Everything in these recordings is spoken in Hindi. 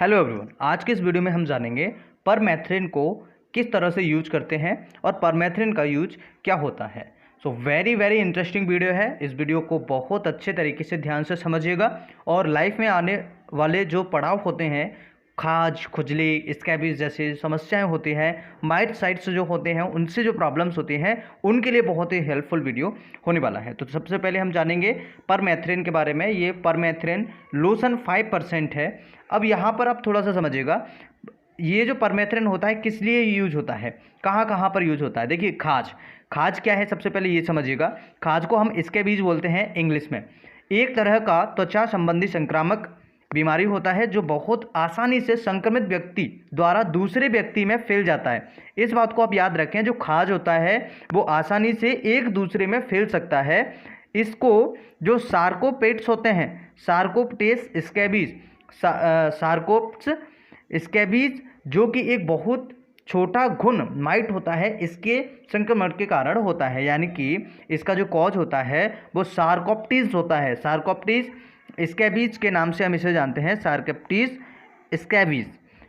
हेलो एवरीवन, आज के इस वीडियो में हम जानेंगे परमेथ्रिन को किस तरह से यूज करते हैं और परमेथ्रिन का यूज क्या होता है। So very very interesting video है। इस वीडियो को बहुत अच्छे तरीके से ध्यान से समझिएगा और लाइफ में आने वाले जो पड़ाव होते हैं, खाज, खुजली, स्कैबीज जैसी समस्याएं होती हैं, माइट साइट्स जो होते हैं, उनसे जो प्रॉब्लम्स होती हैं, उनके लिए बहुत ही हेल्पफुल वीडियो होने वाला है। तो सबसे पहले हम जानेंगे परमेथ्रिन के बारे में। ये परमेथ्रिन लोशन 5% है। अब यहाँ पर आप थोड़ा सा समझिएगा, ये जो परमेथ्रिन होता है किस लिए यूज होता है, कहाँ कहाँ पर यूज होता है। देखिए, खाज खाज क्या है, सबसे पहले ये समझिएगा। खाज को हम स्कैबीज बोलते हैं इंग्लिश में। एक तरह का त्वचा संबंधी संक्रामक बीमारी होता है जो बहुत आसानी से संक्रमित व्यक्ति द्वारा दूसरे व्यक्ति में फैल जाता है। इस बात को आप याद रखें, जो खाज होता है वो आसानी से एक दूसरे में फैल सकता है। इसको जो सार्कोपेट्स होते हैं, सार्कोप्टेस स्कैबीज, सार्कोप्स स्कैबीज, जो कि एक बहुत छोटा घुन माइट होता है, इसके संक्रमण के कारण होता है। यानी कि इसका जो कॉज होता है वो सार्कोप्टिस होता है। सार्कोप्टिस स्कैबीज के नाम से हम इसे जानते हैं, सार्कोप्टिस स्कैबीज।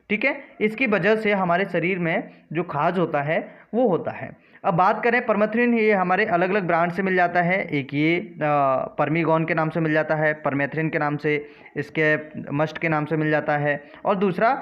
ठीक है, इसकी वजह से हमारे शरीर में जो खाज होता है वो होता है। अब बात करें परमेथ्रिन, ये हमारे अलग अलग ब्रांड से मिल जाता है। एक ये परमीगॉन के नाम से मिल जाता है, परमेथ्रिन के नाम से, इसके मस्ट के नाम से मिल जाता है, और दूसरा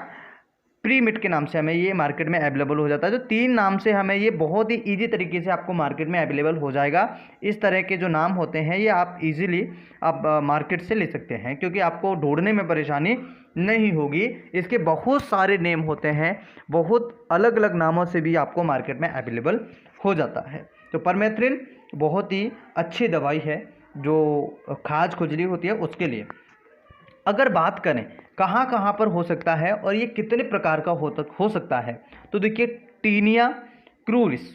प्रीमिट के नाम से हमें ये मार्केट में अवेलेबल हो जाता है। तो 3 नाम से हमें ये बहुत ही ईजी तरीके से आपको मार्केट में अवेलेबल हो जाएगा। इस तरह के जो नाम होते हैं ये आप इजीली आप मार्केट से ले सकते हैं, क्योंकि आपको ढूंढने में परेशानी नहीं होगी। इसके बहुत सारे नेम होते हैं, बहुत अलग अलग नामों से भी आपको मार्केट में अवेलेबल हो जाता है। तो परमेथ्रिन बहुत ही अच्छी दवाई है जो खाज खुजली होती है उसके लिए। अगर बात करें कहाँ कहाँ पर हो सकता है और ये कितने प्रकार का हो सकता है, तो देखिए, टीनिया क्रूरिस।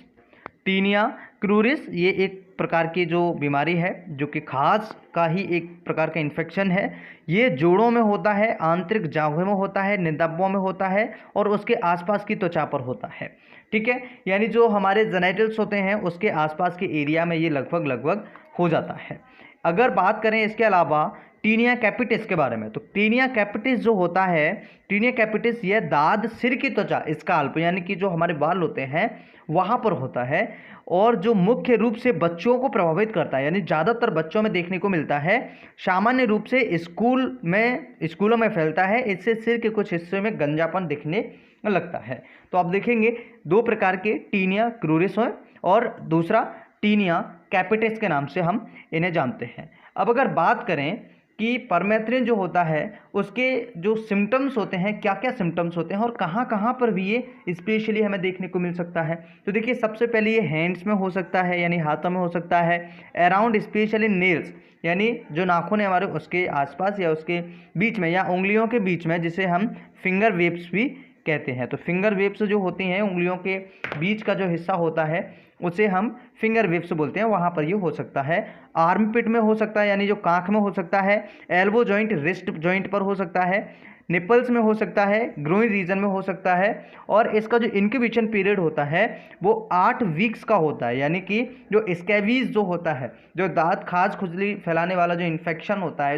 टीनिया क्रूरिस ये एक प्रकार की जो बीमारी है, जो कि खाज का ही एक प्रकार का इन्फेक्शन है। ये जोड़ों में होता है, आंतरिक जांघों में होता है, नितंबों में होता है और उसके आसपास की त्वचा पर होता है। ठीक है, यानी जो हमारे जेनिटल्स होते हैं उसके आसपास के एरिया में ये लगभग हो जाता है। अगर बात करें इसके अलावा टीनिया कैपिटिस के बारे में, तो टीनिया कैपिटिस जो होता है, टीनिया कैपिटिस यह दाद, सिर की त्वचा, स्काल्प यानी कि जो हमारे बाल होते हैं वहाँ पर होता है, और जो मुख्य रूप से बच्चों को प्रभावित करता है, यानी ज़्यादातर बच्चों में देखने को मिलता है। सामान्य रूप से स्कूलों में फैलता है। इससे सिर के कुछ हिस्सों में गंजापन दिखने लगता है। तो आप देखेंगे 2 प्रकार के टीनिया क्रूरिस हैं और दूसरा टीनिया कैपिटिस के नाम से हम इन्हें जानते हैं। अब अगर बात करें कि परमेथ्रिन जो होता है उसके जो सिम्टम्स होते हैं, क्या क्या सिम्टम्स होते हैं और कहाँ कहाँ पर भी ये स्पेशली हमें देखने को मिल सकता है, तो देखिए, सबसे पहले ये हैंड्स में हो सकता है, यानी हाथों में हो सकता है। अराउंड स्पेशली नेल्स, यानी जो नाखून है हमारे उसके आसपास या उसके बीच में या उंगलियों के बीच में, जिसे हम फिंगर वेब्स भी कहते हैं। तो फिंगर वेब्स जो होती हैं, उंगलियों के बीच का जो हिस्सा होता है उसे हम फिंगर वेब्स बोलते हैं, वहाँ पर ये हो सकता है। आर्म पिट में हो सकता है, यानी जो कांख में हो सकता है। एल्बो जॉइंट, रिस्ट जॉइंट पर हो सकता है। निपल्स में हो सकता है। ग्रोइन रीजन में हो सकता है। और इसका जो इंक्यूबेशन पीरियड होता है वो 8 वीक्स का होता है। यानी कि जो स्कैबीज जो होता है, जो दांत खाज खुजली फैलाने वाला जो इन्फेक्शन होता है,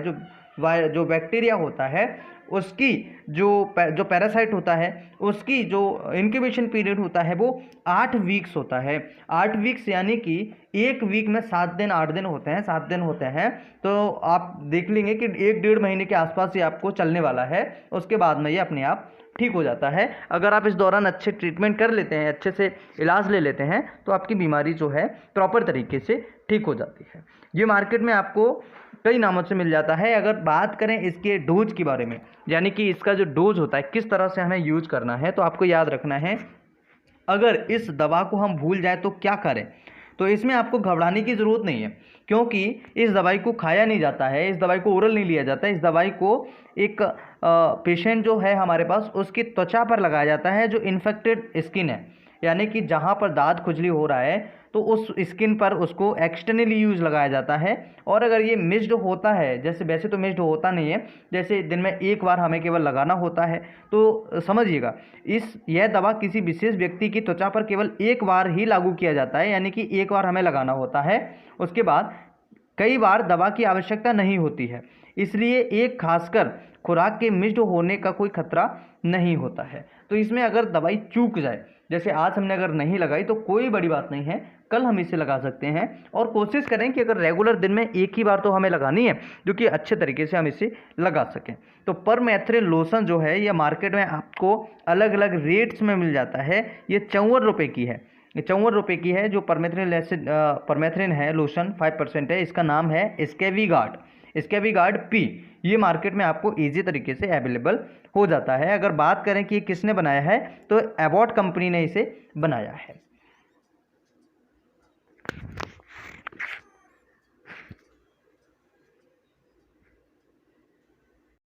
जो बैक्टीरिया होता है, उसकी जो पैरासाइट होता है, उसकी जो इंक्यूबेशन पीरियड होता है वो 8 वीक्स होता है। 8 वीक्स यानी कि 1 वीक में 7 दिन 8 दिन होते हैं, 7 दिन होते हैं। तो आप देख लेंगे कि 1-1.5 महीने के आसपास ये आपको चलने वाला है। उसके बाद में ये अपने आप ठीक हो जाता है। अगर आप इस दौरान अच्छे ट्रीटमेंट कर लेते हैं, अच्छे से इलाज ले लेते हैं, तो आपकी बीमारी जो है प्रॉपर तरीके से ठीक हो जाती है। ये मार्केट में आपको कई नामों से मिल जाता है। अगर बात करें इसके डोज के बारे में, यानी कि इसका जो डोज होता है, किस तरह से हमें यूज करना है, तो आपको याद रखना है, अगर इस दवा को हम भूल जाए तो क्या करें। तो इसमें आपको घबराने की ज़रूरत नहीं है, क्योंकि इस दवाई को खाया नहीं जाता है, इस दवाई को ओरल नहीं लिया जाता है। इस दवाई को एक पेशेंट जो है हमारे पास, उसकी त्वचा पर लगाया जाता है, जो इन्फेक्टेड स्किन है, यानी कि जहाँ पर दाद खुजली हो रहा है तो उस स्किन पर उसको एक्सटर्नली यूज लगाया जाता है। और अगर ये मिस्ड होता है, जैसे वैसे तो मिस्ड होता नहीं है, जैसे दिन में 1 बार हमें केवल लगाना होता है, तो समझिएगा, यह दवा किसी विशेष व्यक्ति की त्वचा पर केवल 1 बार ही लागू किया जाता है, यानी कि 1 बार हमें लगाना होता है। उसके बाद कई बार दवा की आवश्यकता नहीं होती है, इसलिए एक खासकर खुराक के मिस्ड होने का कोई खतरा नहीं होता है। तो इसमें अगर दवाई चूक जाए, जैसे आज हमने अगर नहीं लगाई तो कोई बड़ी बात नहीं है, कल हम इसे लगा सकते हैं। और कोशिश करें कि अगर रेगुलर दिन में एक ही बार तो हमें लगानी है, जो कि अच्छे तरीके से हम इसे लगा सकें। तो परमेथ्रिन लोशन जो है ये मार्केट में आपको अलग अलग रेट्स में मिल जाता है। ये 54 रुपये की है, ये 54 रुपये की है जो परमेथ्रिन है लोशन 5% है। इसका नाम है स्केविगार्ड पी। ये मार्केट में आपको ईजी तरीके से अवेलेबल हो जाता है। अगर बात करें कि ये किसने बनाया है, तो एबॉट कंपनी ने इसे बनाया है।